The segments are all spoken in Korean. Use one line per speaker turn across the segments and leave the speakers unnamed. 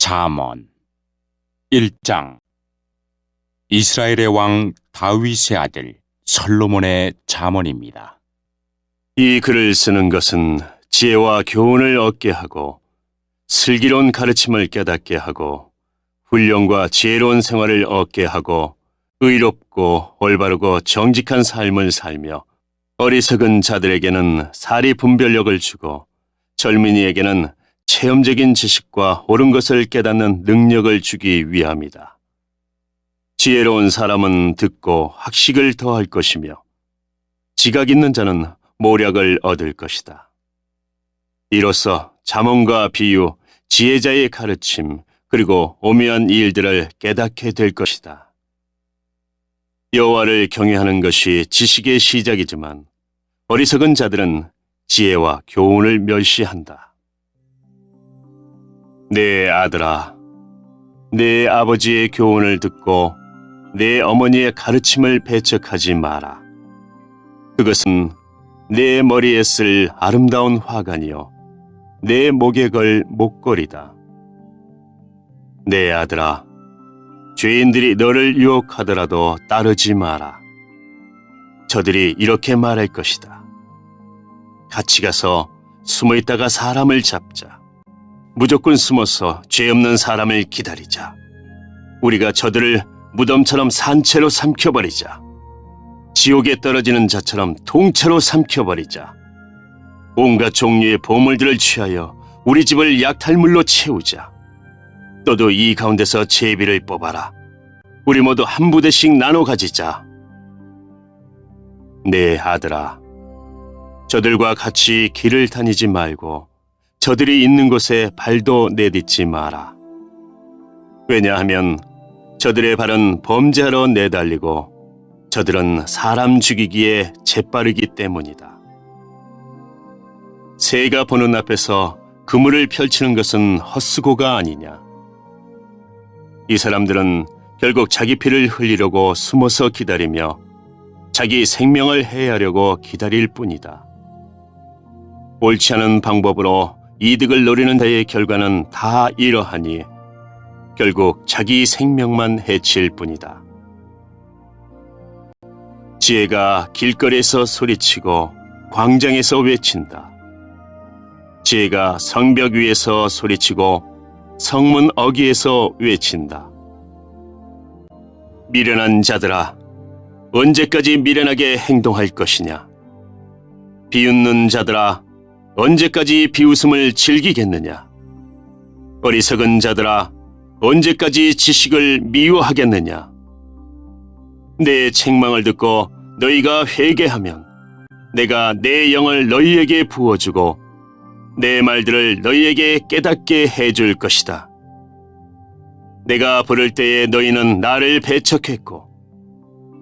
잠언 1장. 이스라엘의 왕 다윗의 아들 솔로몬의 잠언입니다.
이 글을 쓰는 것은 지혜와 교훈을 얻게 하고 슬기로운 가르침을 깨닫게 하고 훈련과 지혜로운 생활을 얻게 하고 의롭고 올바르고 정직한 삶을 살며 어리석은 자들에게는 사리 분별력을 주고 젊은이에게는 체험적인 지식과 옳은 것을 깨닫는 능력을 주기 위함이다. 지혜로운 사람은 듣고 학식을 더할 것이며 지각 있는 자는 모략을 얻을 것이다. 이로써 잠언과 비유, 지혜자의 가르침, 그리고 오묘한 일들을 깨닫게 될 것이다. 여호와를 경외하는 것이 지식의 시작이지만 어리석은 자들은 지혜와 교훈을 멸시한다. 내 아들아, 내 아버지의 교훈을 듣고 내 어머니의 가르침을 배척하지 마라. 그것은 내 머리에 쓸 아름다운 화관이요 내 목에 걸 목걸이다. 내 아들아, 죄인들이 너를 유혹하더라도 따르지 마라. 저들이 이렇게 말할 것이다. 같이 가서 숨어 있다가 사람을 잡자. 무조건 숨어서 죄 없는 사람을 기다리자. 우리가 저들을 무덤처럼 산채로 삼켜버리자. 지옥에 떨어지는 자처럼 통째로 삼켜버리자. 온갖 종류의 보물들을 취하여 우리 집을 약탈물로 채우자. 너도 이 가운데서 제비를 뽑아라. 우리 모두 한 부대씩 나눠 가지자. 내 아들아, 저들과 같이 길을 다니지 말고 저들이 있는 곳에 발도 내딛지 마라. 왜냐하면 저들의 발은 범죄하러 내달리고 저들은 사람 죽이기에 재빠르기 때문이다. 새가 보는 앞에서 그물을 펼치는 것은 헛수고가 아니냐. 이 사람들은 결국 자기 피를 흘리려고 숨어서 기다리며 자기 생명을 해하려고 기다릴 뿐이다. 옳지 않은 방법으로 이득을 노리는 자의 결과는 다 이러하니 결국 자기 생명만 해칠 뿐이다. 지혜가 길거리에서 소리치고 광장에서 외친다. 지혜가 성벽 위에서 소리치고 성문 어귀에서 외친다. 미련한 자들아, 언제까지 미련하게 행동할 것이냐? 비웃는 자들아, 언제까지 비웃음을 즐기겠느냐? 어리석은 자들아, 언제까지 지식을 미워하겠느냐? 내 책망을 듣고 너희가 회개하면 내가 내 영을 너희에게 부어주고 내 말들을 너희에게 깨닫게 해줄 것이다. 내가 부를 때에 너희는 나를 배척했고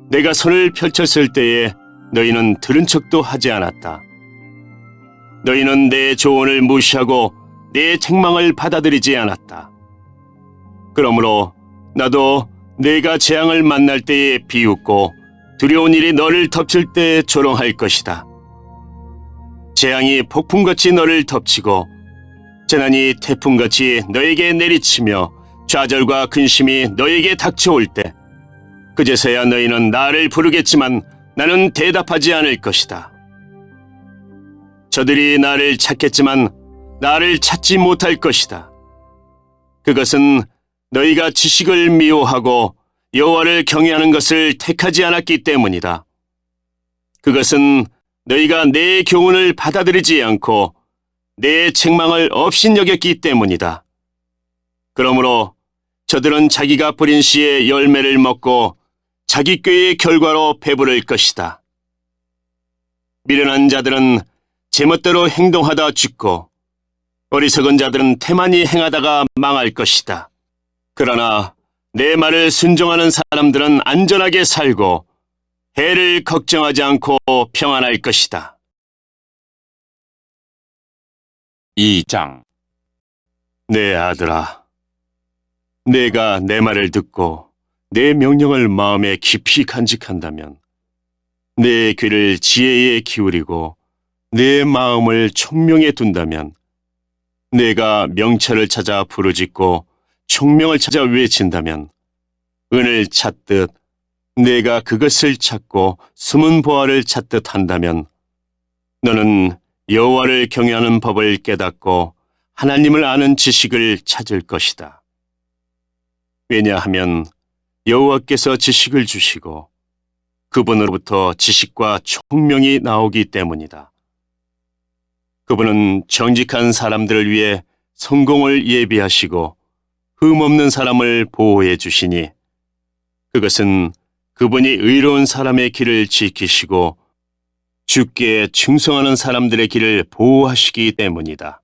내가 손을 펼쳤을 때에 너희는 들은 척도 하지 않았다. 너희는 내 조언을 무시하고 내 책망을 받아들이지 않았다. 그러므로 나도 내가 재앙을 만날 때에 비웃고 두려운 일이 너를 덮칠 때에 조롱할 것이다. 재앙이 폭풍같이 너를 덮치고 재난이 태풍같이 너에게 내리치며 좌절과 근심이 너에게 닥쳐올 때 그제서야 너희는 나를 부르겠지만 나는 대답하지 않을 것이다. 저들이 나를 찾겠지만 나를 찾지 못할 것이다. 그것은 너희가 지식을 미워하고 여호와를 경외하는 것을 택하지 않았기 때문이다. 그것은 너희가 내 교훈을 받아들이지 않고 내 책망을 업신여겼기 때문이다. 그러므로 저들은 자기가 뿌린 씨의 열매를 먹고 자기 꾀의 결과로 배부를 것이다. 미련한 자들은 제멋대로 행동하다 죽고 어리석은 자들은 태만히 행하다가 망할 것이다. 그러나 내 말을 순종하는 사람들은 안전하게 살고 해를 걱정하지 않고 평안할 것이다.
2장.
내 아들아, 내가 내 말을 듣고 내 명령을 마음에 깊이 간직한다면 내 귀를 지혜에 기울이고 내 마음을 총명에 둔다면 내가 명철을 찾아 부르짖고 총명을 찾아 외친다면, 은을 찾듯 내가 그것을 찾고 숨은 보화를 찾듯 한다면 너는 여호와를 경외하는 법을 깨닫고 하나님을 아는 지식을 찾을 것이다. 왜냐하면 여호와께서 지식을 주시고 그분으로부터 지식과 총명이 나오기 때문이다. 그분은 정직한 사람들을 위해 성공을 예비하시고 흠없는 사람을 보호해 주시니 그것은 그분이 의로운 사람의 길을 지키시고 주께 충성하는 사람들의 길을 보호하시기 때문이다.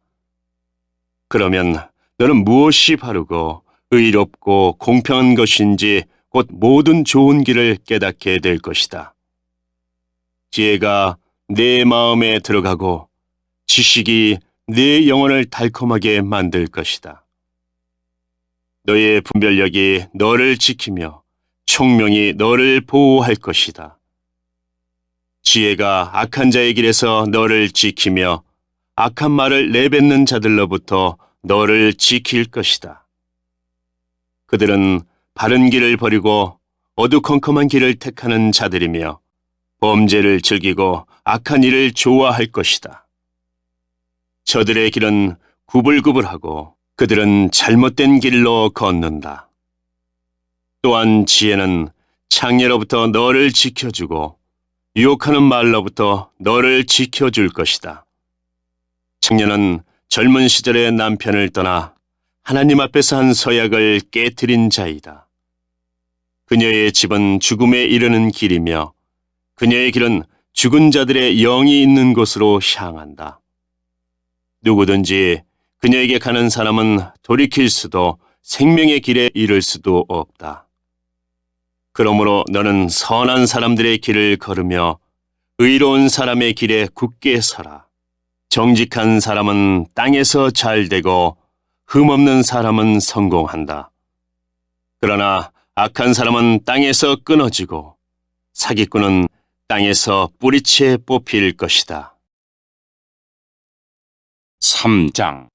그러면 너는 무엇이 바르고 의롭고 공평한 것인지 곧 모든 좋은 길을 깨닫게 될 것이다. 지혜가 내 마음에 들어가고 지식이 내 영혼을 달콤하게 만들 것이다. 너의 분별력이 너를 지키며 총명이 너를 보호할 것이다. 지혜가 악한 자의 길에서 너를 지키며 악한 말을 내뱉는 자들로부터 너를 지킬 것이다. 그들은 바른 길을 버리고 어두컴컴한 길을 택하는 자들이며 범죄를 즐기고 악한 일을 좋아할 것이다. 저들의 길은 구불구불하고 그들은 잘못된 길로 걷는다. 또한 지혜는 창녀로부터 너를 지켜주고 유혹하는 말로부터 너를 지켜줄 것이다. 창녀는 젊은 시절에 남편을 떠나 하나님 앞에서 한 서약을 깨트린 자이다. 그녀의 집은 죽음에 이르는 길이며 그녀의 길은 죽은 자들의 영이 있는 곳으로 향한다. 누구든지 그녀에게 가는 사람은 돌이킬 수도 생명의 길에 이를 수도 없다. 그러므로 너는 선한 사람들의 길을 걸으며 의로운 사람의 길에 굳게 서라. 정직한 사람은 땅에서 잘 되고 흠없는 사람은 성공한다. 그러나 악한 사람은 땅에서 끊어지고 사기꾼은 땅에서 뿌리채 뽑힐 것이다.
3장.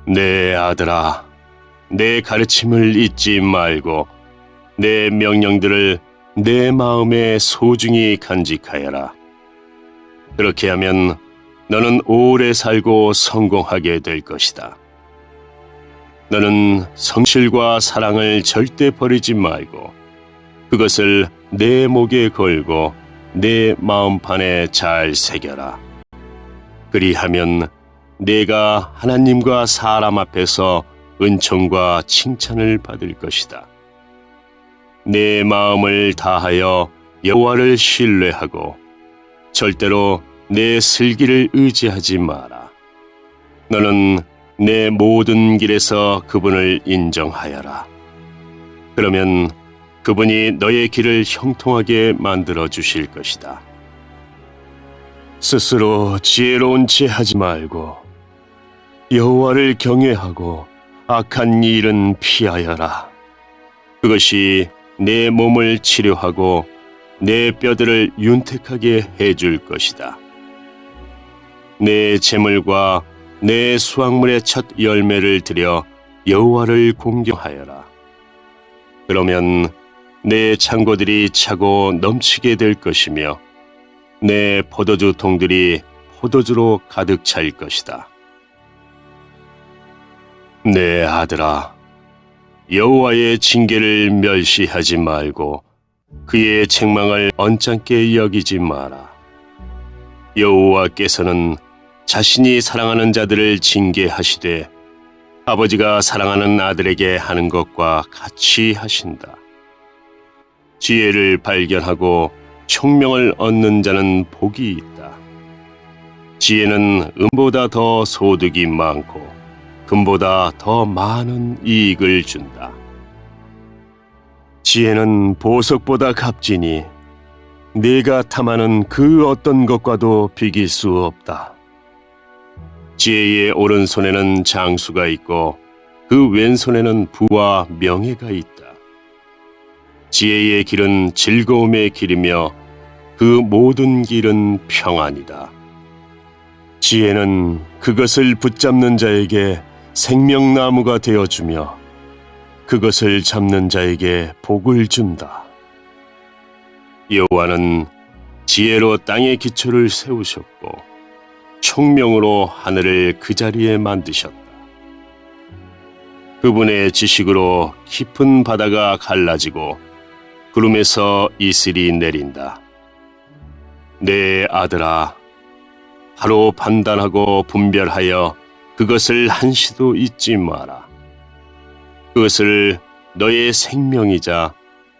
내 아들아, 내 가르침을 잊지 말고 내 명령들을 내 마음에 소중히 간직하여라. 그렇게 하면 너는 오래 살고 성공하게 될 것이다. 너는 성실과 사랑을 절대 버리지 말고 그것을 내 목에 걸고 내 마음판에 잘 새겨라. 그리하면 내가 하나님과 사람 앞에서 은총과 칭찬을 받을 것이다. 내 마음을 다하여 여호와를 신뢰하고 절대로 내 슬기를 의지하지 마라. 너는 내 모든 길에서 그분을 인정하여라. 그러면 그분이 너의 길을 형통하게 만들어 주실 것이다. 스스로 지혜로운 채 하지 말고 여호와를 경외하고 악한 일은 피하여라. 그것이 내 몸을 치료하고 내 뼈들을 윤택하게 해줄 것이다. 내 재물과 내 수확물의 첫 열매를 드려 여호와를 공경하여라. 그러면 내 창고들이 차고 넘치게 될 것이며 내 포도주 통들이 포도주로 가득 찰 것이다. 내 아들아, 여호와의 징계를 멸시하지 말고 그의 책망을 언짢게 여기지 마라. 여호와께서는 자신이 사랑하는 자들을 징계하시되 아버지가 사랑하는 아들에게 하는 것과 같이 하신다. 지혜를 발견하고 총명을 얻는 자는 복이 있다. 지혜는 은보다 더 소득이 많고 금보다 더 많은 이익을 준다. 지혜는 보석보다 값지니 네가 탐하는 그 어떤 것과도 비길 수 없다. 지혜의 오른손에는 장수가 있고 그 왼손에는 부와 명예가 있다. 지혜의 길은 즐거움의 길이며 그 모든 길은 평안이다. 지혜는 그것을 붙잡는 자에게 생명나무가 되어주며 그것을 잡는 자에게 복을 준다. 여호와는 지혜로 땅의 기초를 세우셨고 총명으로 하늘을 그 자리에 만드셨다. 그분의 지식으로 깊은 바다가 갈라지고 구름에서 이슬이 내린다. 내 아들아, 바로 판단하고 분별하여 그것을 한시도 잊지 마라. 그것을 너의 생명이자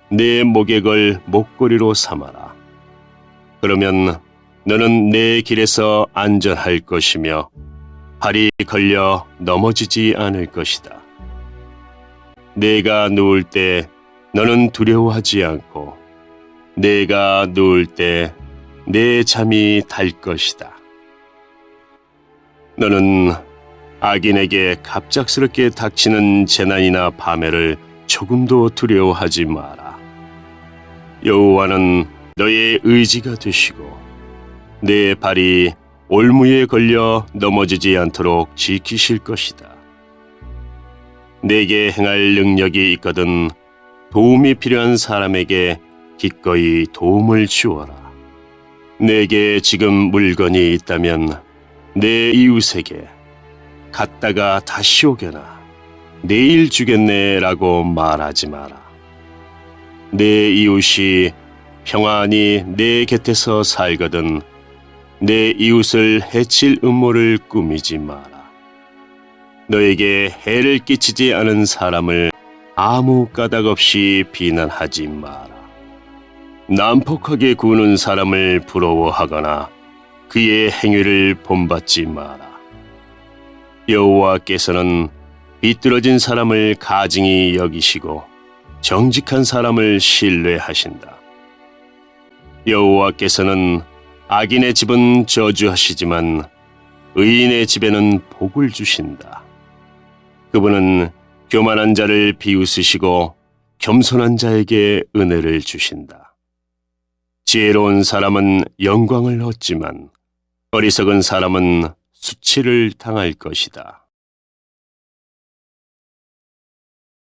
내 목에 걸 목걸이로 삼아라. 그러면 너는 내 길에서 안전할 것이며 발이 걸려 넘어지지 않을 것이다. 내가 누울 때 너는 두려워하지 않고 내가 누울 때 내 잠이 달 것이다. 너는 악인에게 갑작스럽게 닥치는 재난이나 파멸을 조금도 두려워하지 마라. 여호와는 너의 의지가 되시고 내 발이 올무에 걸려 넘어지지 않도록 지키실 것이다. 내게 행할 능력이 있거든 도움이 필요한 사람에게 기꺼이 도움을 주어라. 내게 지금 물건이 있다면 내 이웃에게 갔다가 다시 오게나 내일 주겠네라고 말하지 마라. 내 이웃이 평안히 내 곁에서 살거든 내 이웃을 해칠 음모를 꾸미지 마라. 너에게 해를 끼치지 않은 사람을 아무 까닭 없이 비난하지 마라. 난폭하게 구는 사람을 부러워하거나 그의 행위를 본받지 마라. 여호와께서는 비뚤어진 사람을 가증히 여기시고 정직한 사람을 신뢰하신다. 여호와께서는 악인의 집은 저주하시지만 의인의 집에는 복을 주신다. 그분은 교만한 자를 비웃으시고 겸손한 자에게 은혜를 주신다. 지혜로운 사람은 영광을 얻지만 어리석은 사람은 수치를 당할 것이다.